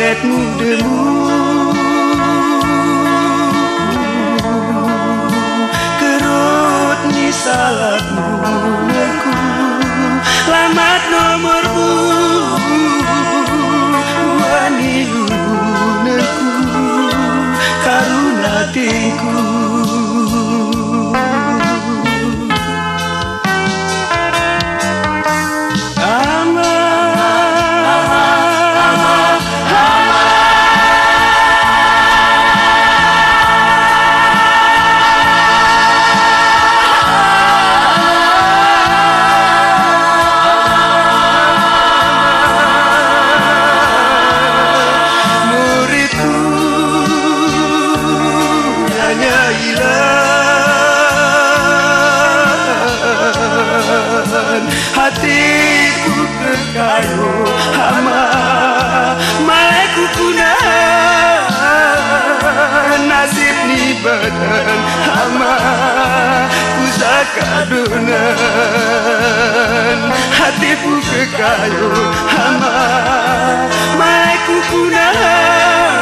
Paletmu demu kerut ni salahmu aku lamat nomormu wani luneku karuna tingku hatiku kekayu hama maleku kunahan nasib ni badan hama kusakadunan hatiku kekayu hama maleku kunahan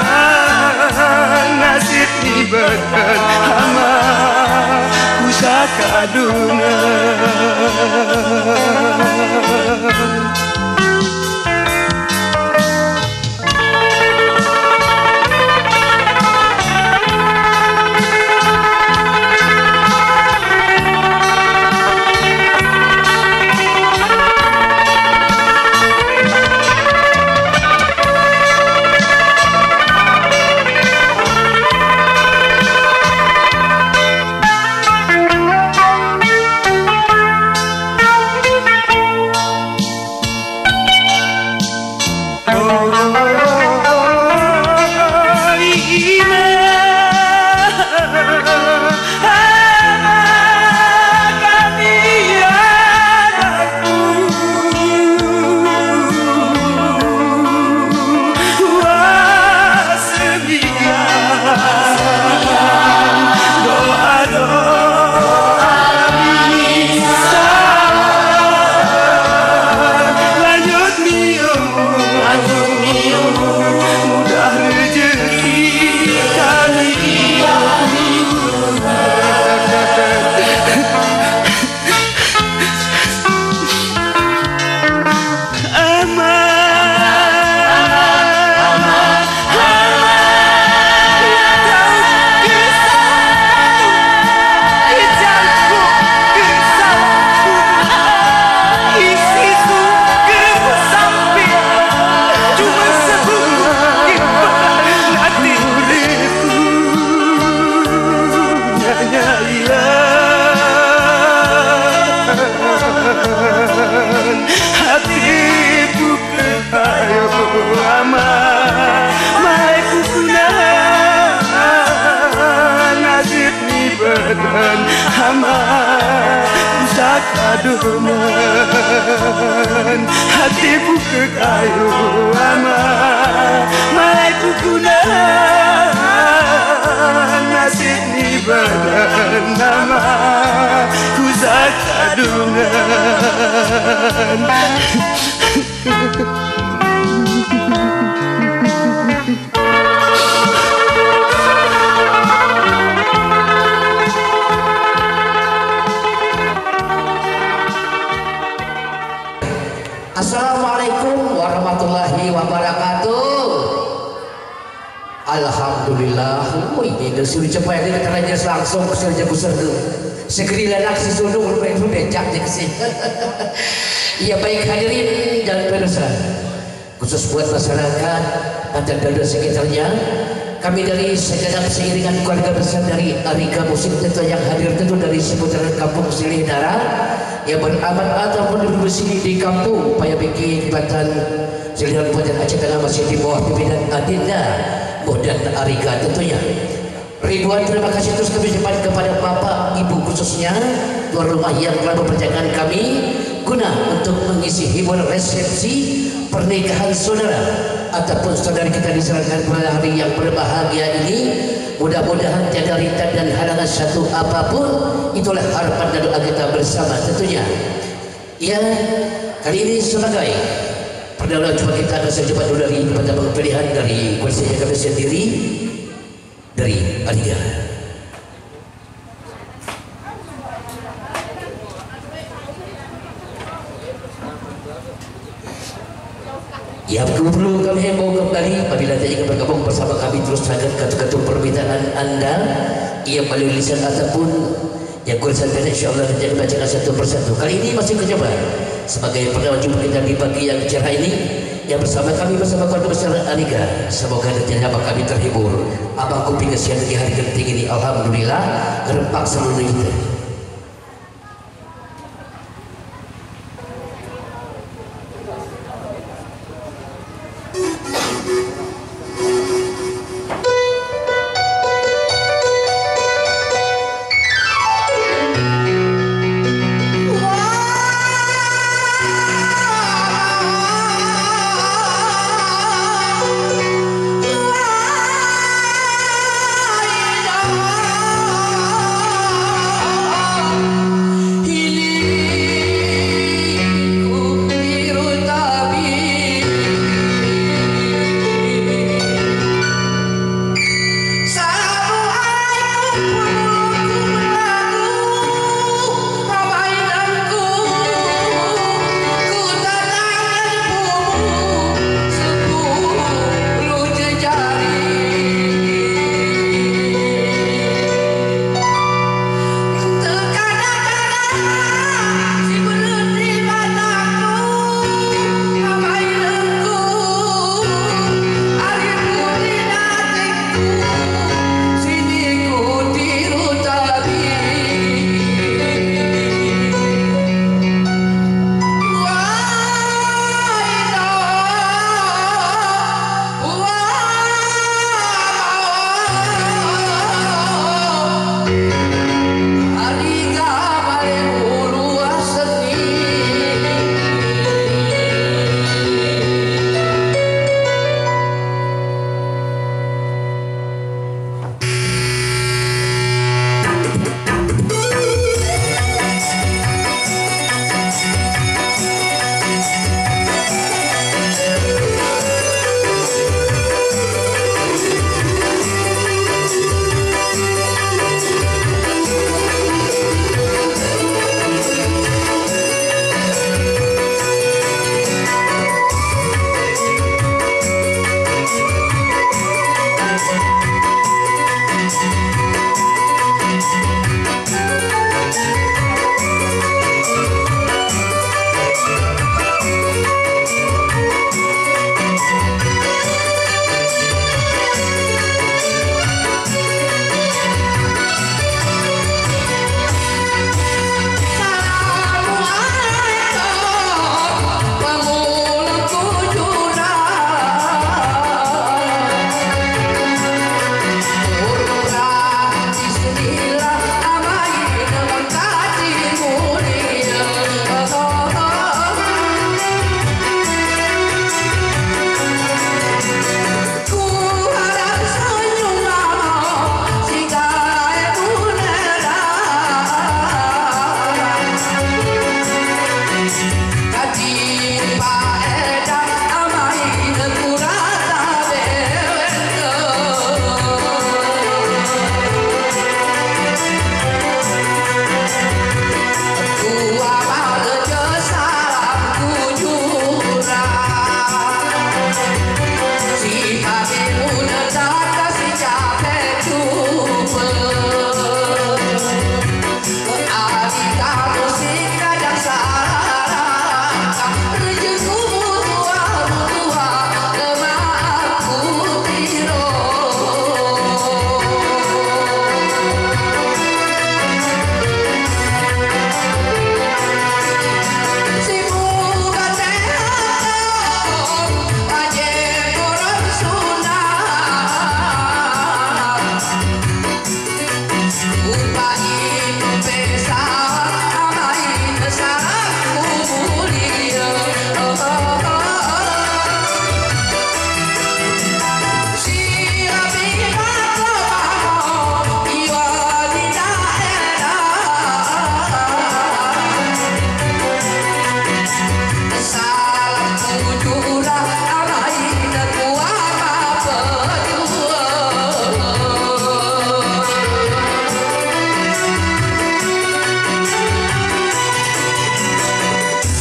nasib ni badan hama kusakadunan hatiku kekayu hama maleku kunahan nasib ni badan hama kusakadunan hatiku kekayu hama maleku kunahan nasib ni badan hama kusakadunan Assalamualaikum warahmatullahi wabarakatuh. Alhamdulillah. Ini sudah cepat ni katanya langsung kerja kuserdu. Segeri lanak si sundung lupa itu becak je kesih. Ya baik hadirin dan pemirsa, khusus buat masyarakat dan daerah sekitarnya, kami dari segenap seiringan keluarga besar dari Arika Musik tentu yang hadir tentu dari seputaran kampung Silih Dara yang beramat ataupun bersini di kampung Paya Beki Jembatan Silih Kabupaten Aceh Tengah masih di bawah pimpinan Adinda dan Arika tentunya. Ribuan terima kasih terus kami ucapkan kepada Bapak Ibu khususnya tuan rumah yang telah mempercayakan kami guna untuk mengisi hiburan resepsi pernikahan saudara ataupun saudari kita diserahkan pada hari yang berbahagia ini. Mudah-mudahan tiada rintangan dan halangan satu apapun. Itulah harapan dan doa kita bersama tentunya. Ya, kali ini sebagai Padahal cuma kita akan secepat dulu dari kepada pilihan dari kuasa kami sendiri dari Aliga. Yang perlu kami himbau kembali apabila Anda ingin bergabung bersama kami terus akan kata-kata permintaan Anda ia melalui lisan ataupun yang kulisan pendek insyaAllah nanti dibacakan satu persatu. Kali ini masih kecoba sebagai pernah jumpa kita di pagi yang cerah ini yang bersama kami bersama keluarga besar Aliga. Semoga nanti dapat kami terhibur. Abang kuping kesian di hari genting ini alhamdulillah gerempak seluruh kita.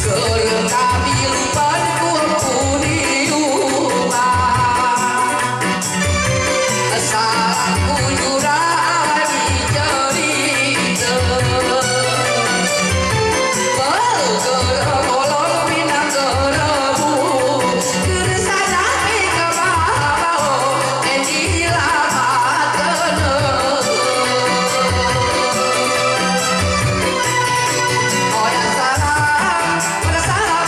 Gereng kami lupan kumpul di rumah Salah kujurah di cerita Bergereng olong pinang gerebu Geresan api kebabau dilamat kena Oh yang salah pada salah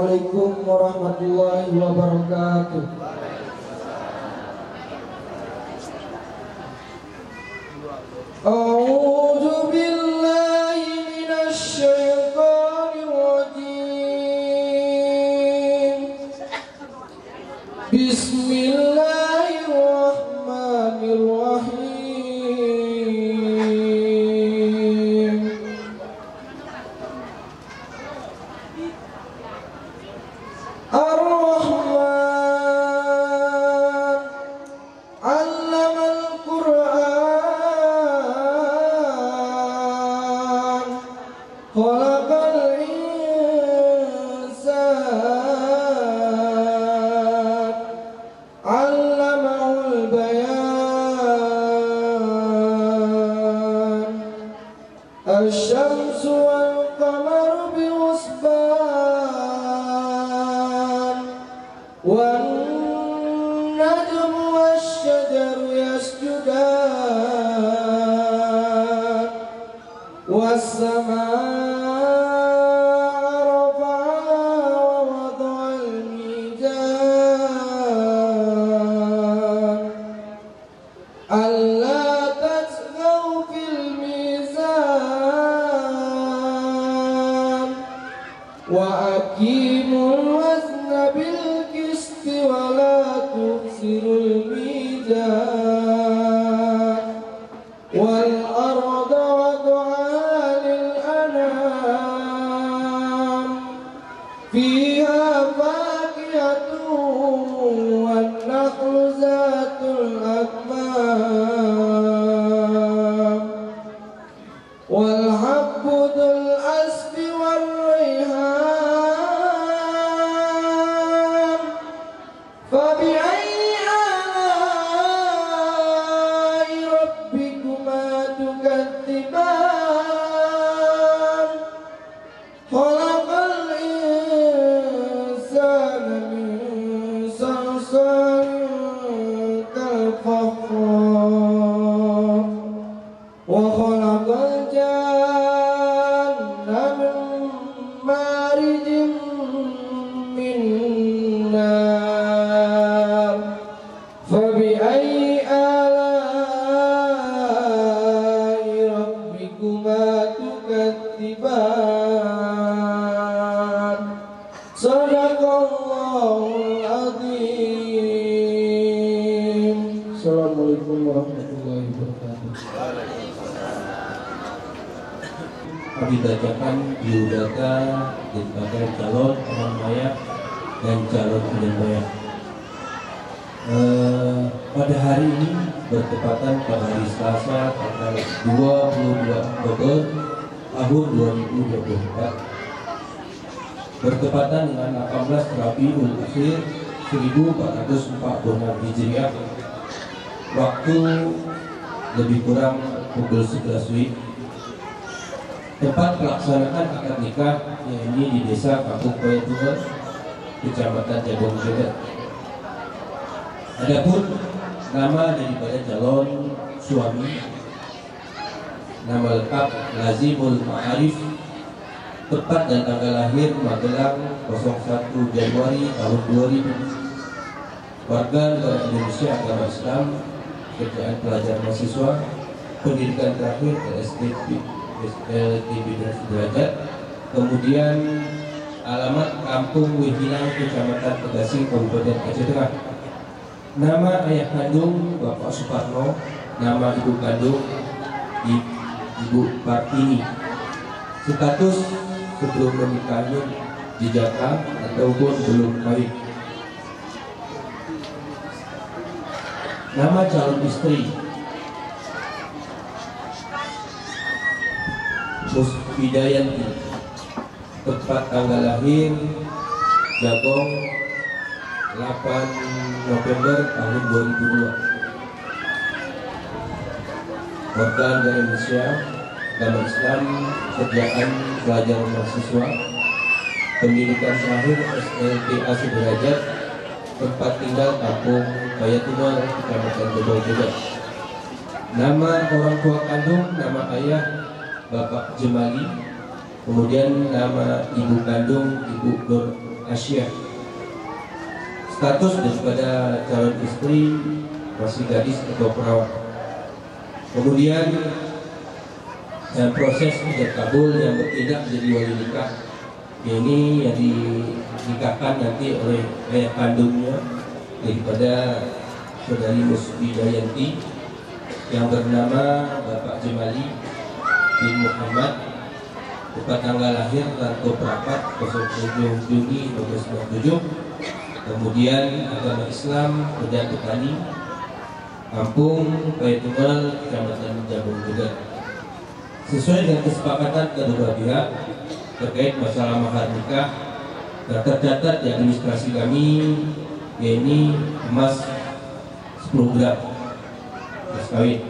Assalamualaikum warahmatullahi wabarakatuh. A'udzu billahi minasy syaithanir rajim. Bismillahirrahmanirrahim. Ar-Rahman 'allamal Qur'an, khalaqal insan, 'allamahul bayan. Asy-syamsu wal qamaru bihusban, wan najmu wasy-syajaru yasjudan, was-samaa'a rafa'aha wa wada'al mizan, alla tatghaw fil mizan, wa aqimul wazna bil qisti wa la tukhsirul mizan, wal arda wada'aha lil anam, fiha fakihatun wan nakhlu zatul akmam, wal habbu dzul asfi war rayhan, fabi'ayyi ala'i rabbikuma tukadziban. Khalaqal insana min salsalin kal fakhar, wa khalaqal janna min marijin min nar, fabi'ayyi ala'i rabbikuma tukadziban. Shadaqallahul azim. Assalamualaikum warahmatullahi wabarakatuh. Kami bacakan biodata sebagai calon orang kaya dan calon tidak kaya. Pada hari ini bertepatan pada hari Selasa tanggal 22 Oktober tahun 2024, bertepatan dengan 18 Rabiul Akhir 1446 Hijriah, waktu lebih kurang pukul 11 WIB. Tempat pelaksanaan akad nikah yaitu di Desa Kampung Payatungan, Kecamatan Jabong Joget. Adapun nama daripada calon suami, nama lengkap Lazimul Ma'arif, tepat dan tanggal lahir Magelang 01 Januari tahun 2000, warga negara Indonesia, agama Islam, kerjaan pelajar mahasiswa, pendidikan terakhir SD Sederajat, kemudian alamat Kampung Wihinang, Kecamatan Tegasing, Kabupaten Aceh Tengah. Nama ayah kandung Bapak Suparno, nama ibu kandung Ibu Partini. Status sebelum menikahnya dijaka ataupun belum kawin. Nama calon istri Musfidayanti, tepat tanggal lahir Jabong 8 November tahun 2002, warga negara Indonesia, agama Islam, kerjaan pelajar mahasiswa, pendidikan terakhir SLTA Sederajat, tempat tinggal Kampung Payatungan, Kecamatan Jabong Joget. Nama orang tua kandung, nama ayah Bapak Jemali, kemudian nama ibu kandung Ibu Nur Asia. Status daripada calon istri masih gadis atau perawan. Kemudian proses ijab kabul yang bertindak menjadi wali nikah, ini yang dinikahkan nanti oleh ayah kandungnya daripada saudari Musbi Dayanti yang bernama Bapak Jemali bin Muhammad, tepat tanggal lahir Tarto Prapat 07 Juni 1997. Kemudian agama Islam, kerja petani, kampung Paitungal, Kecamatan Jabung juga. Sesuai dengan kesepakatan kedua pihak terkait masalah mahar nikah, tercatat di administrasi kami yaitu emas 10 gram mas kawin.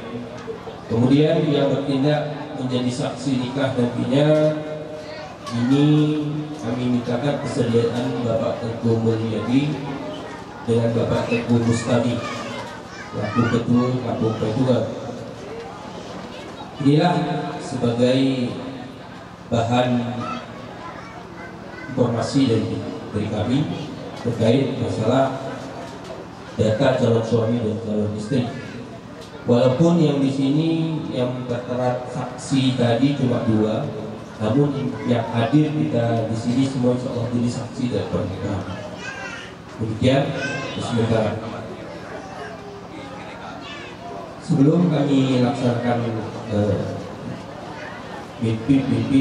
Kemudian yang bertindak menjadi saksi nikah nantinya ini kami mintakan kesediaan Bapak Tengku Mulyadi dengan Bapak Tengku Mustadi selaku ketua kampung Paitungal. Inilah sebagai bahan informasi dari kami terkait masalah data calon suami dan calon istri. Walaupun yang di sini yang tertera saksi tadi cuma 2, namun yang hadir kita di sini semua insyaallah jadi saksi dari pernikahan. Demikian, bismillah. Sebelum kami laksanakan mimpi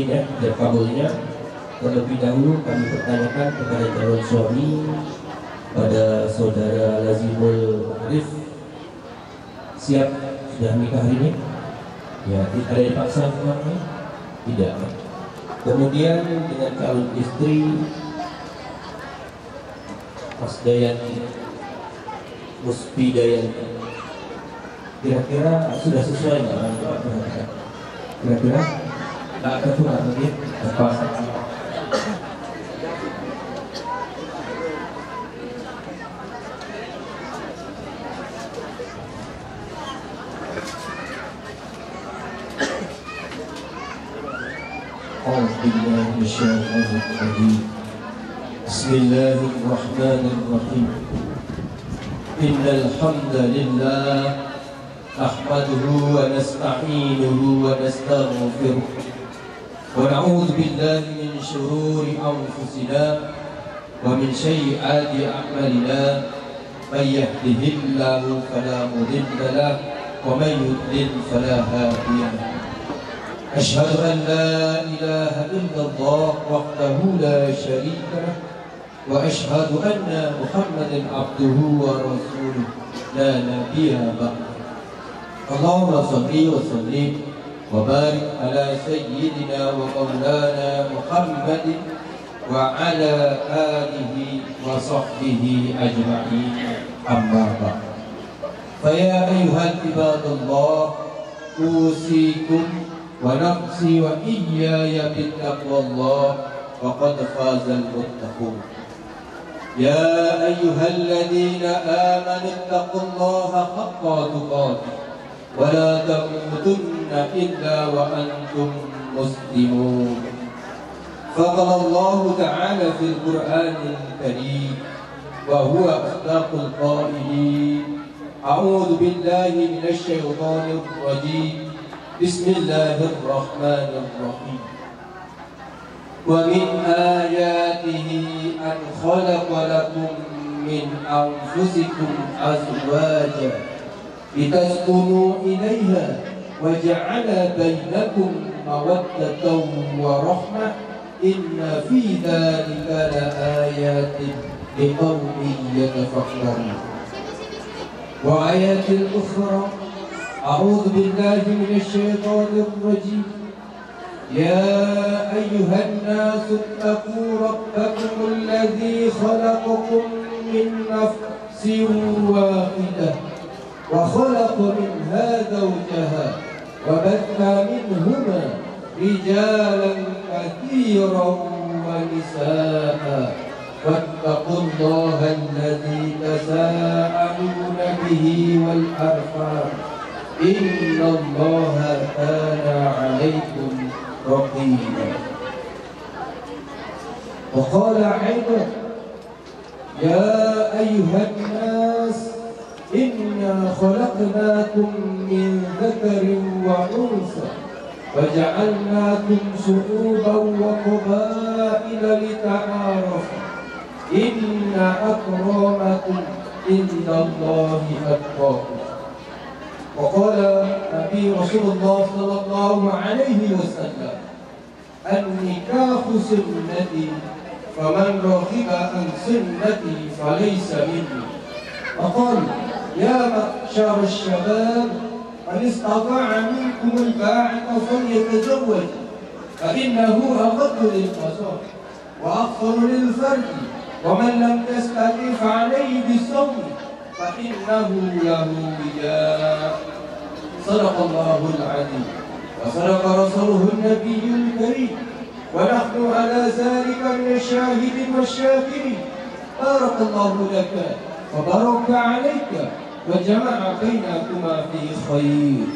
ya dan kabulnya, terlebih dahulu kami pertanyakan kepada calon suami, pada saudara Lazimul Arif, siap sudah nikah hari ini? Ya, tidak ada dipaksa semuanya? Tidak. Kemudian dengan calon istri Mas Dayanti, Musbi Dayanti, kira-kira sudah sesuai nggak? Kira-kira nggak ada tuh lagi apa? Bismillahirrahmanirrahim. Innal hamdalillah nahmaduhu wa nasta'inuhu wa nastaghfiruh wa na'udzu billahi min shururi anfusina wa min sayyiati a'malina. May yahdihillahu fala mudilla lahu wa may yudlil fala hadiya lahu. أشهد أن لا إله إلا الله وحده لا شريك له وأشهد أن محمدا عبده ورسوله لا نبي بعده. اللهم صل وسلم وبارك على سيدنا ومولانا محمد وعلى آله وصحبه أجمعين. أما بعد، فيا أيها العباد الله، أوصيكم ونفسي وإياي بتقوى الله، وقد فاز المتقون. يا أيها الذين آمنوا اتقوا الله حق تقاته ولا تموتن إلا وأنتم مسلمون. فقال الله تعالى في القرآن الكريم وهو أصدق القائلين: أعوذ بالله من الشيطان الرجيم، بسم الله الرحمن الرحيم. ومن آياته أن خلق لكم من أنفسكم أزواجا لتسكنوا إليها وجعل بينكم مودة ورحمة إن في ذلك لآيات لقوم يتفكرون. وآيات أخرى: أعوذ بالله من الشيطان الرجيم. يا أيها الناس اتقوا ربكم الذي خلقكم من نفس واحدة وخلق منها زوجها وبث منهما رجالا كثيرا ونساء واتقوا الله الذي تساءلون به والأرحام إن الله كان عليكم رقيبا. وقال أيضا: يا أيها الناس إنا خلقناكم من ذكر وأنثى وجعلناكم شعوبا وقبائل لتعارفوا إن أكرمكم عند الله أتقاكم. وقال نبي رسول الله صلى الله عليه وسلم النكاح سنتي فمن رغب عن سنتي فليس مني. وقال يا معشر الشباب من استطاع منكم الباعة فليتزوج فإنه أغض للبصر وأغفر للفرج ومن لم يستطع فعليه بالصوم فإنه له وجاء. صدق الله العظيم وصدق رسوله النبي الكريم ونحن على ذلك من الشاهدين والشاكرين. بارك الله لك وبارك عليك وجمع بينكما في خير.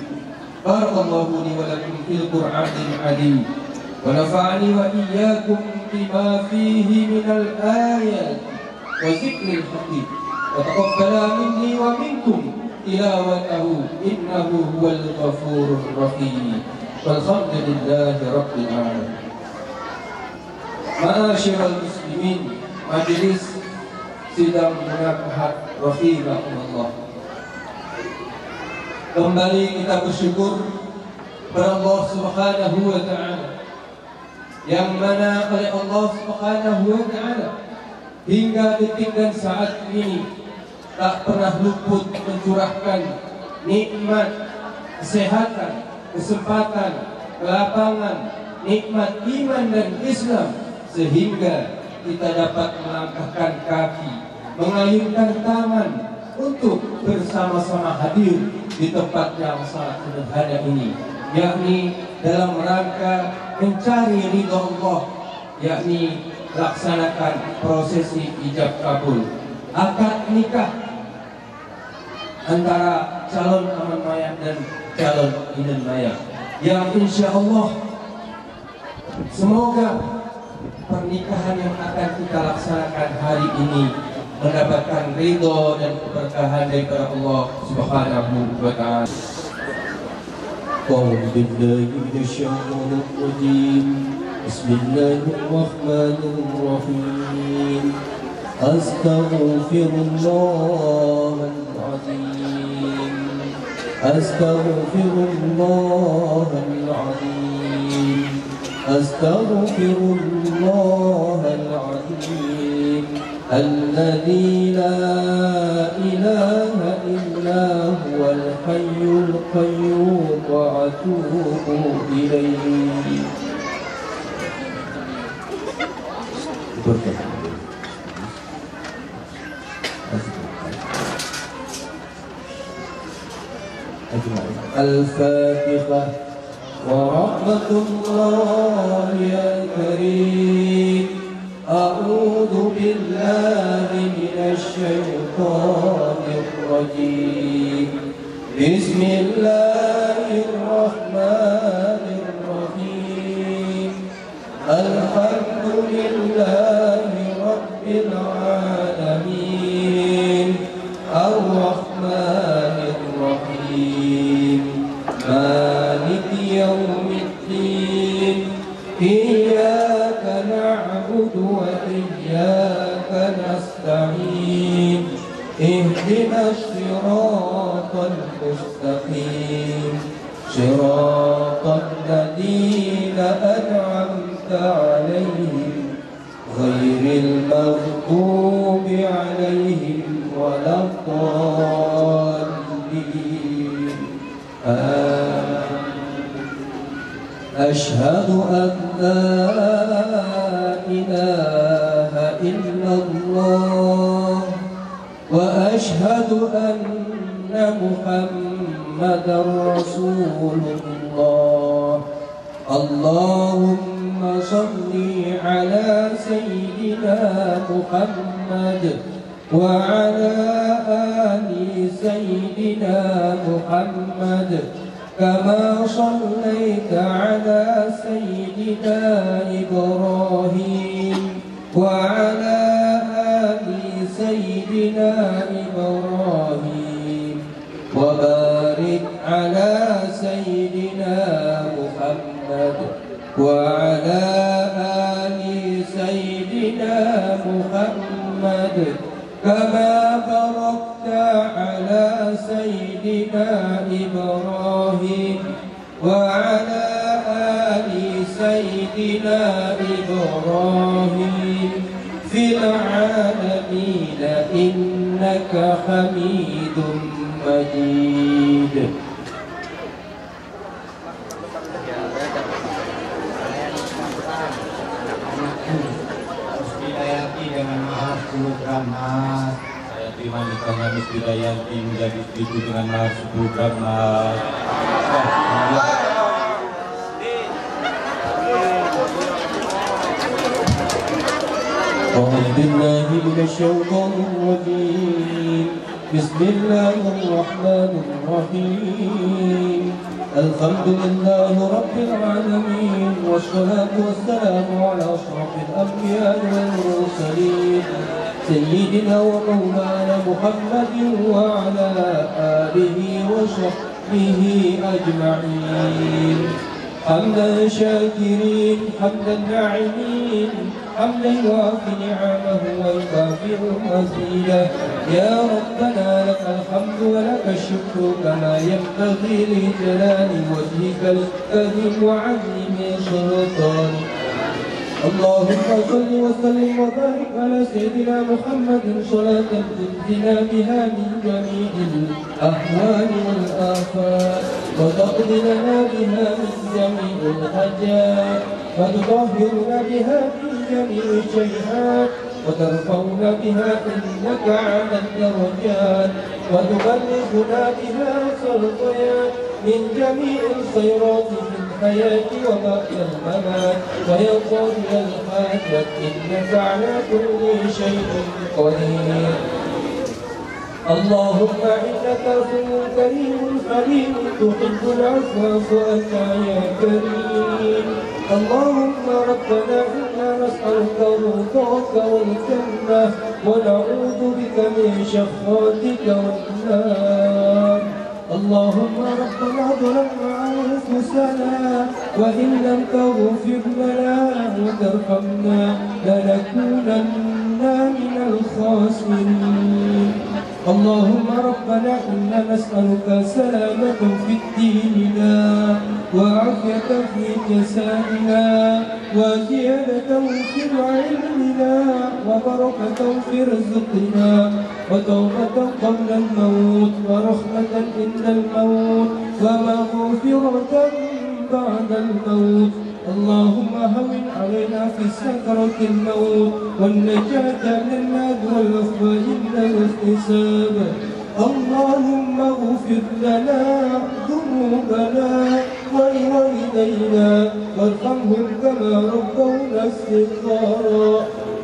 بارك الله لي ولكم في القرآن العظيم ونفعني وإياكم بما فيه من الآيات وذكر الحكيم وتقبل مني ومنكم تلاوته إنه هو الغفور الرحيم والحمد لله رب العالمين. Ma'asyiral muslimin, majelis sidang munakahat rahimakumullah. Kembali kita bersyukur kepada Allah Subhanahu wa taala yang mana oleh Allah Subhanahu wa taala hingga detik dan saat ini tak pernah luput mencurahkan nikmat kesehatan, kesempatan, kelapangan, nikmat iman dan Islam sehingga kita dapat melangkahkan kaki, mengayunkan tangan untuk bersama-sama hadir di tempat yang sangat sederhana ini, yakni dalam rangka mencari ridha Allah, yakni laksanakan prosesi ijab kabul akad nikah antara calon aman maya dan calon inan maya, yang insya Allah semoga pernikahan yang akan kita laksanakan hari ini mendapatkan ridho dan keberkahan daripada Allah Subhanahu wa taala. Bismillahirrahmanirrahim. Astaghfirullahaladzim. Astaghfirullahaladzim. Astaghfirullahaladzim. الذي لا إله إلا هو الحي القيوم وأتوب إليه. الفاتحة. ورحمة الله يا كريم. أعوذ بالله من الشيطان الرجيم. بسم الله الرحمن الرحيم. الحمد لله رب العالمين. الرحمن الرحيم. مالك يوم الدين. إياك نعبد وإياك نستعين. اهدنا الصراط المستقيم. صراط الذين أنعمت عليهم غير المغضوب عليهم ولا الضالين. أشهد أن لا إله إلا الله وأشهد أن محمدا رسول الله. اللهم صل على سيدنا محمد وعلى آل سيدنا محمد كما صليت على سيدنا إبراهيم وعلى آل سيدنا سيدنا إبراهيم وبارك على سيدنا محمد وعلى آل سيدنا محمد كما باركت على سيدنا إبراهيم وعلى آل سيدنا إبراهيم في العالمين إنك حميد مجيد. Widayanti dengan mahar 10 gram emas. Saya terima nikahnya Miss Widayanti menjadi istriku dengan mahar 10 gram emas. أعوذ بالله من الشيطان الرجيم. بسم الله الرحمن الرحيم. الحمد لله رب العالمين والصلاة والسلام على أشرف الأنبياء والمرسلين سيدنا ومولانا محمد وعلى آله وصحبه أجمعين. حمدا شاكرين حمدا ناعمين حمدا يوافي نعمه ويكافئ مزيدا. يا ربنا لك الحمد ولك الشكر كما ينبغي لجلال وجهك الكريم وعظيم سلطانك. اللهم صل وسلم وبارك على سيدنا محمد صلاة تنجينا بها من جميع الأهوال والآفات وتقضي لنا بها من جميع الحاجات وتطهرنا بها من جميع الشيئات وترفعنا بها إنك على الدرجات وتبلغنا بها صلوات من جميع الخيرات في الحياة وبعد الممات ويقضي الحاجة إنك على كل شيء قدير. اللهم إنك عفو كريم حليم تحب العفو فأنت يا كريم. اللهم ربنا إنا نسألك رضاك والجنة ونعوذ بك من سخطك والنار. اللهم ربنا ظلمنا أنفسنا وإن لم تغفر لنا وترحمنا لنكونن من الخاسرين. اللهم ربنا إنا نسألك سلامة في ديننا وعافية في جسدنا وزيادة في علمنا وبركة في رزقنا وتوبة قبل الموت ورحمة عند الموت ومغفرة بعد الموت. اللهم هون علينا في سكرة الموت والنجاة من النار والعفو عند الاحتساب. اللهم اغفر لنا ذنوبنا ولوالدينا وارحمهم كما ربونا صغارا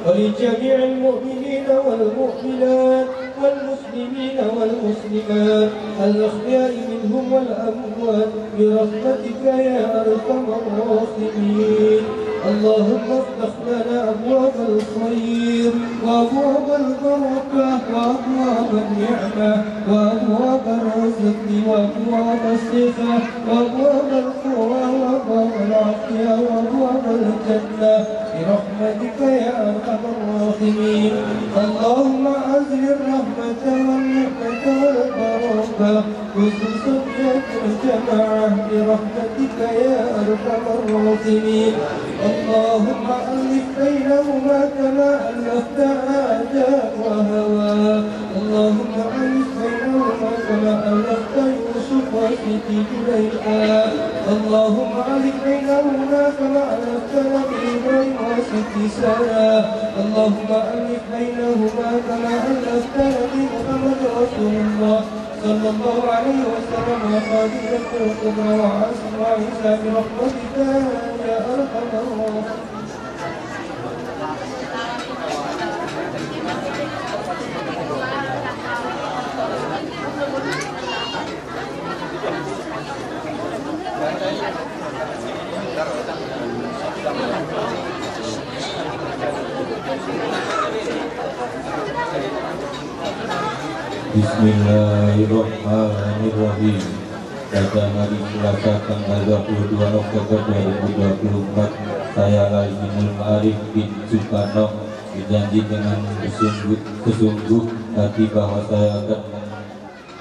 ولجميع المؤمنين والمؤمنات والمسلمين والمسلمات الأحياء منهم والأموات برحمتك يا أرحم الراحمين. اللهم افتح لنا أبواب الخير وأبواب البركة وأبواب النعمة وأبواب الرزق وأبواب الصفة وأبواب القوى وأبواب العافية وأبواب الجنة برحمتك يا أرحم الراحمين. اللهم أنزل الرحمة والنعمة والبركة خصوصا الجماعة برحمتك يا أرحم الراحمين. اللهم ألف بينهما كما ألفت آدم وهوى. اللهم ألف بينهما كما ألفت يوسف وسيدي زليخا. اللهم ألف بينهما كما ألفت نبي إبراهيم وسيدي سارة. اللهم ألف بينهما كما ألفت نبي محمد رسول الله صلى الله عليه وسلم وخادمة الكبرى وعاصم وعيسى برحمتك يا أرحم الراحمين. Bismillahirrahmanirrahim. Pada hari Selasa tanggal 22 Oktober 2024, saya Lazinul Ma'arif bin Sukarno berjanji dengan sesungguh hati bahwa saya akan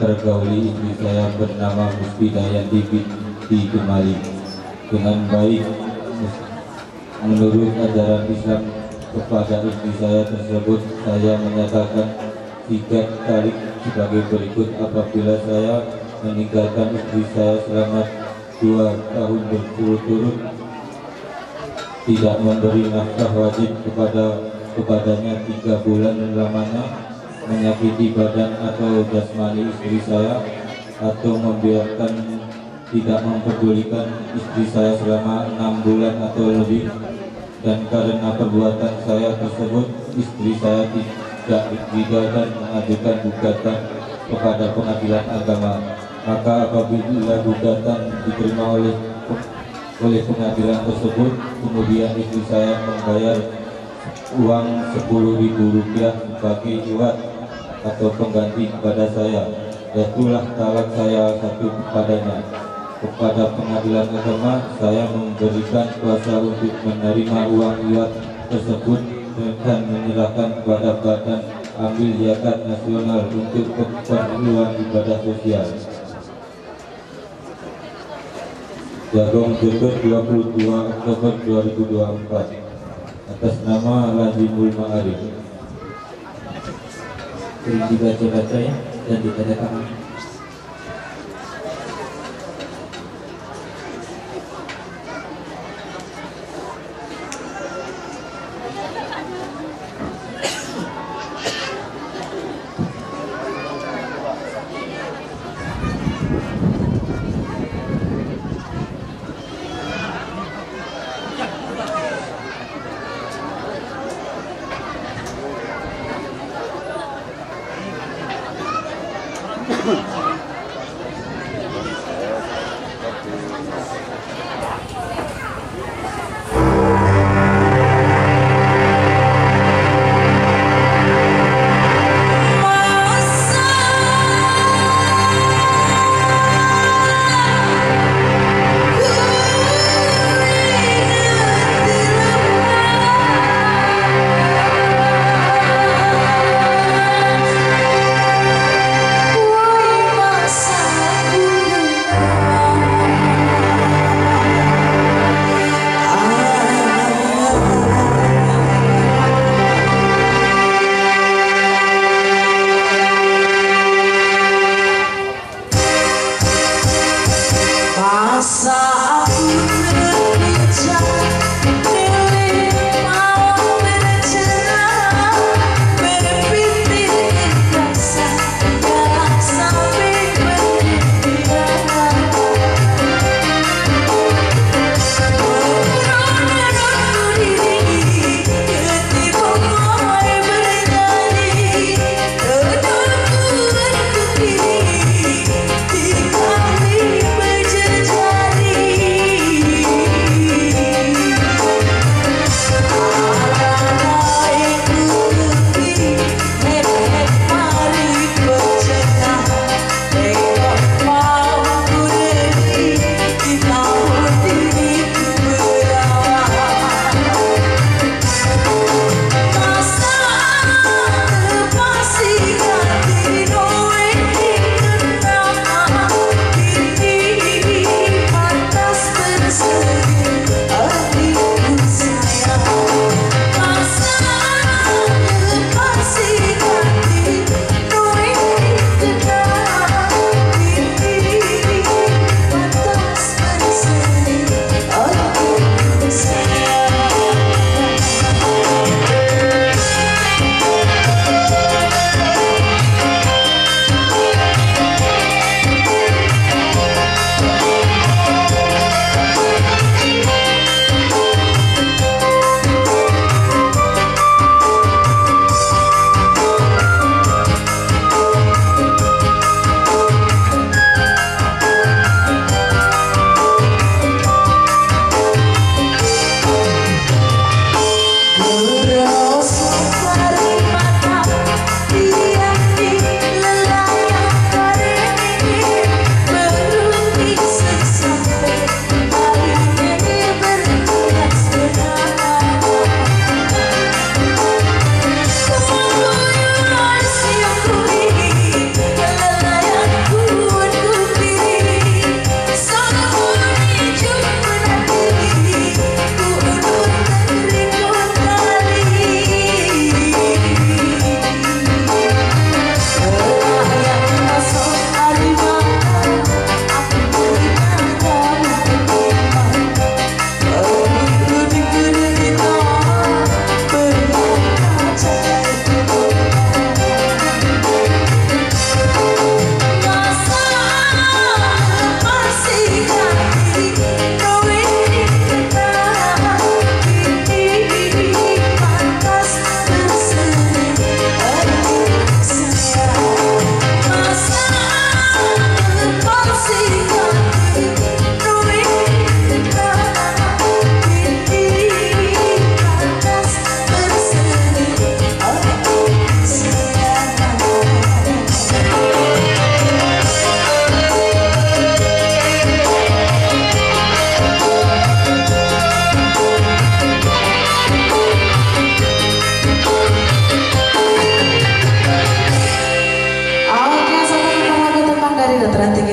tergauli istri saya bernama Muspidayanti binti Gemali dengan baik menurut ajaran Islam. Kepada istri saya tersebut saya menyatakan tiga kali sebagai berikut: apabila saya meninggalkan istri saya selama 2 tahun berturut-turut, tidak memberi nafkah wajib kepadanya 3 bulan lamanya, menyakiti badan atau jasmani istri saya, atau membiarkan tidak mempedulikan istri saya selama 6 bulan atau lebih, dan karena perbuatan saya tersebut istri saya tidak berdiri dan mengajukan gugatan kepada pengadilan agama. Maka apabila gugatan diterima oleh pengadilan tersebut, kemudian istri saya membayar uang Rp10.000 sebagai iwat atau pengganti kepada saya, itulah talak saya satu kepadanya. Kepada pengadilan agama saya memberikan kuasa untuk menerima uang iwat tersebut dan menyerahkan kepada Badan Amil Zakat Nasional untuk keperluan ibadah sosial. Jagong Jember 22 Oktober 2024 atas nama Lazinul Ma'arif. Sering dibaca-baca ya dan ditandatangan. Woi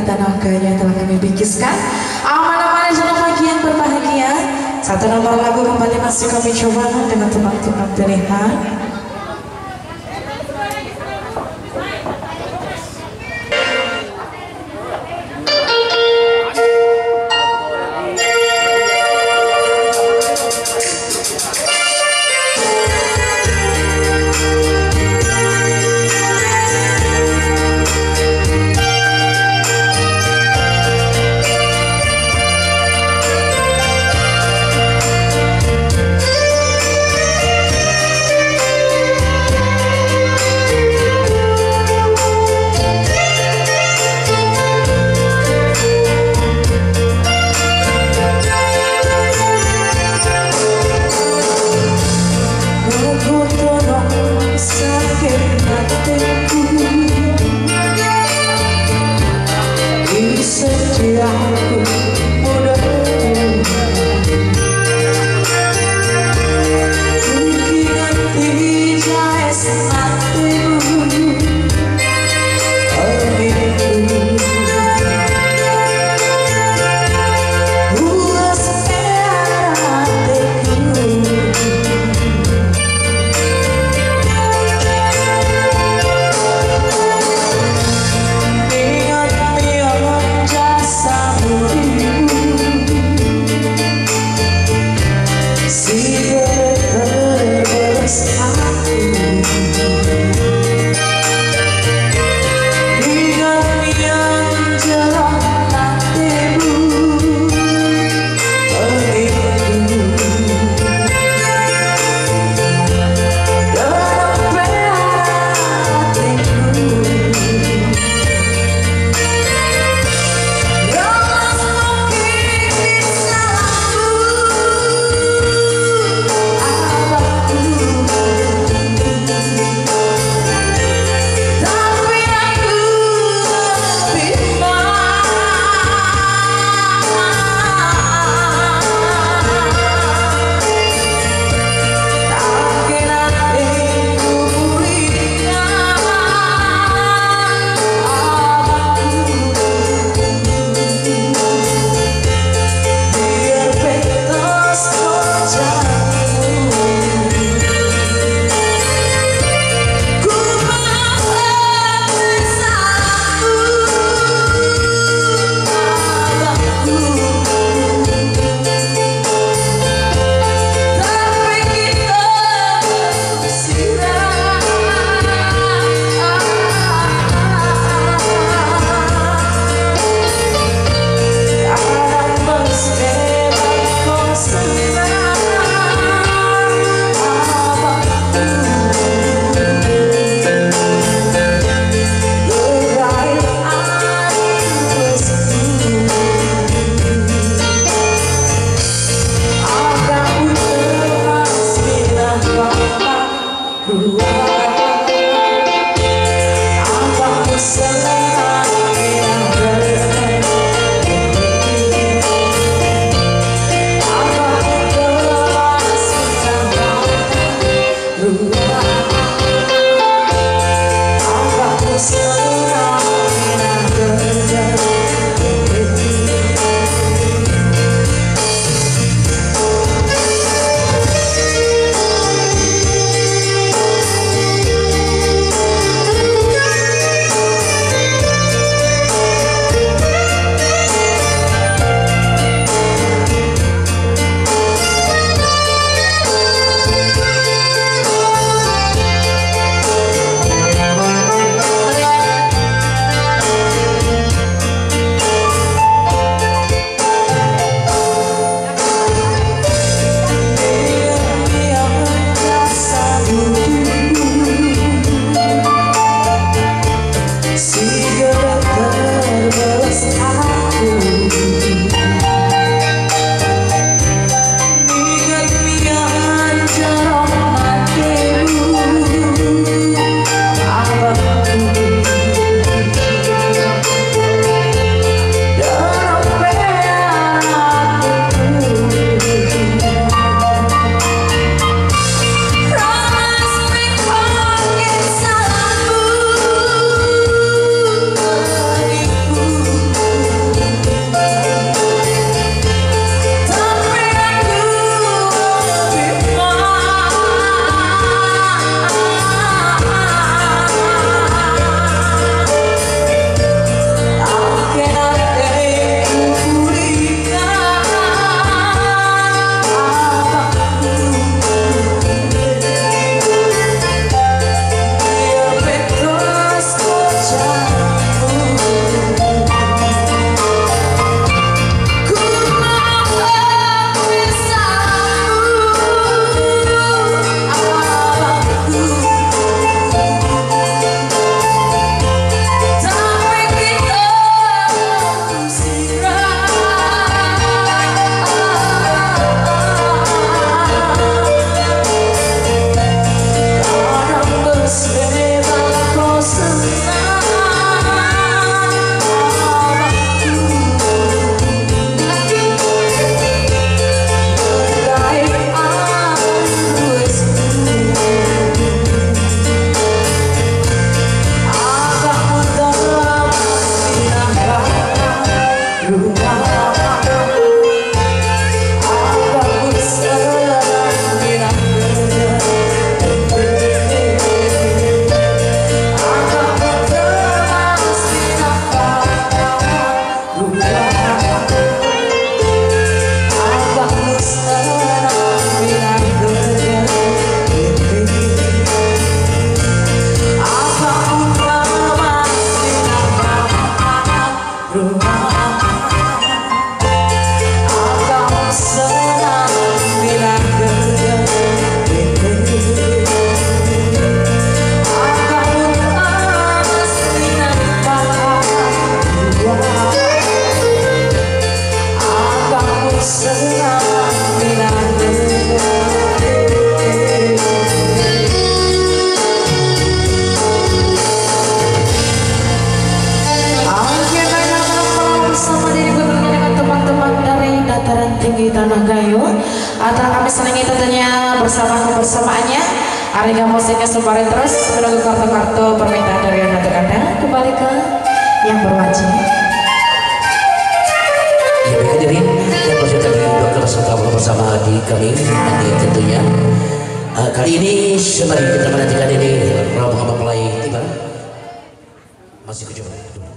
tenaganya telah kami bingkiskan. Aman-aman dalam pagi yang berbahagia. Satu nomor lagu kembali masih kami coba dengan teman-teman pilihan. di Tanah Gayo. Antara kami senangi tentunya bersama kebersamaannya. Harga musiknya sembari terus menunggu kartu-kartu permintaan dari Anda. Kembali ke yang berwajib. Ya baik hadirin, yang berserta di dokter serta bersama di kami nanti tentunya. Kali ini sembari kita menantikan ini rombongan mempelai tiba. Masih kecoba dulu.